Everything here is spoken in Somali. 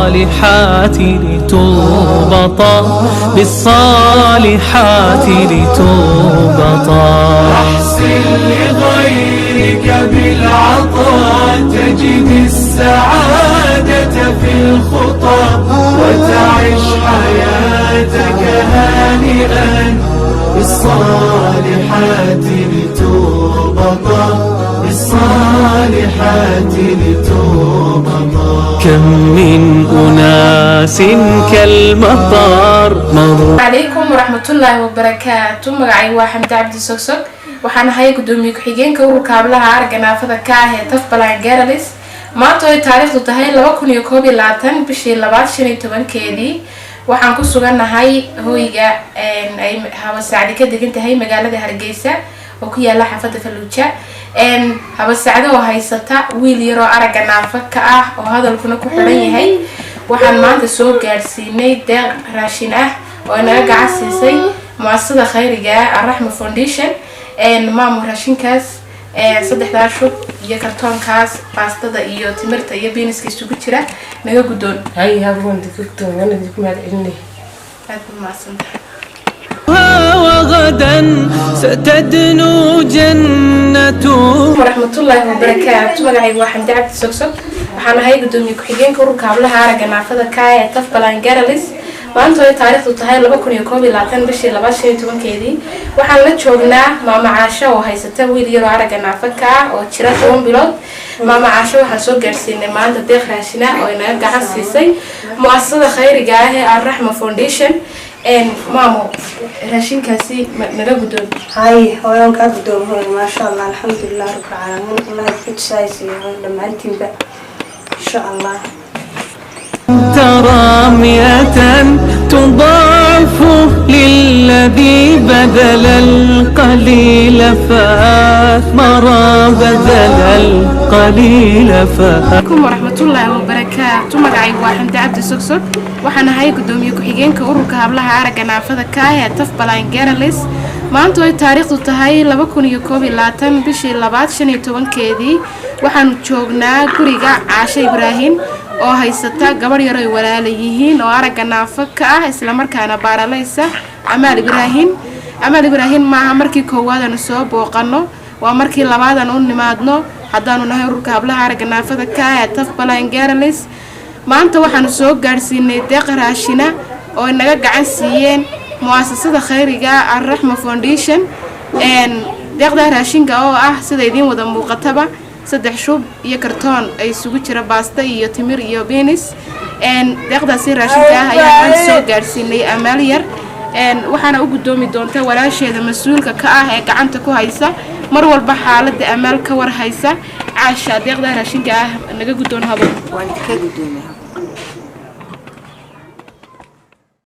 بالصالحات لتربطا بالصالحات لتربطا أحسن لغيرك بالعطاء تجد السعادة في الخطى وتعيش حياتك هانئا بالصالحات لتربطا بالصالحات لتربطا كم من أناس كالمطر مر عليكم ورحمة الله وبركاته. مقعي واحد عبد السوسك waxaan ahay gudoomiye ku-xigeenka ururka hablaha aragga naafada ka ah ee Tafbalan Girls. maanta ay taariikhdu tahay 2021 bishii 2015keedii waxaan ku suganahay hooyga ay Hawa Saacdi ka degan tahay magaalada Hargeysa oo ku yaala xaafadda Fallujah. Hawa Saacdi oo haysata wiil yar oo aragga naafada ka ah oo hadalkuna ku xiran yahay. waxaan maanta soo gaarsiinay deeq raashin ah oo naga gacan siisay mu'assasada khayriga ah Ar-Rahma Foundation. maamul raashinkaas saddexda shub iyo kartoonkaas baastada iyo timirta iyo beeniska isugu jira naga gudoon hay haboon dikto wana dikmaad ilni aad maasanta وغدا ستدنو جنته ورحمة الله وبركاته. magacay waa Xamdi Cabdi Sogsog waxaan ahay gudoomiye ku-xigeenka ururka hablaha aragga naafada ka ah ee Tafbalan Girls. maanta ay taariikhdu tahay 2021 bishii 2015keedii waxaan la joognaa maama Caasho oo haysata wiil yar oo aragga naafada ka ah oo jira 10 bilood. maama Caasho waxaan soo gaarsiinay maanta deeq raashin ah oo inaga gacan siisay mu'assasada khayriga ah ee Ar-Rahma Foundation. maamo raashinkaasi naga gudoon هاي هون كقدوم هون ما شاء الله الحمد لله رب العالمين الله يفيد سايسي هون لما أنتم بقى إن شاء الله رامية تضاعف للذي بذل القليل فأثمر بذل القليل عليكم ورحمة الله وبركاته. مقعي waa Xamdi Cabdi Sogsog waxaan ahay gudoomiye ku-xigeenka ururka hablaha aragga naafada ka ah ee Tafbalan Girls. maanta ay taariikhdu tahay 2021 bishii 2015keedii waxaan joognaa guriga Caasho Ibraahin oo haysata gabar yar oo walaal yihiin oo aragga naafada ka ah isla markaana baaralaysa Amal Ibraahin maaha markii koowaad aan soo booqano waa markii labaad aan u nimaadno haddaanu nahay ururka hablaha aragga naafada ka ah ee Tafbalan Girls. maanta waxaan soo gaarsiinay deeq raashin ah oo naga gacan siiyeen mu'assasada khayriga Ar-Rahma Foundation. deeqda raashinka oo ah sida idin wada muuqataba saddex shub iyo kartoon ay isugu jira baasta iyo timir iyo beanis. deeqdaasi raashinka ah ayaan soo gaarsiinay Amal yar waxaana u gudoomi doonta walaasheeda mas'uulka ka ah ee gacanta ku haysa mar walba xaaladda Amal ka war haysa. Caasha deeqda raashinka ah naga gudoon habo waan ka gudoomiyaa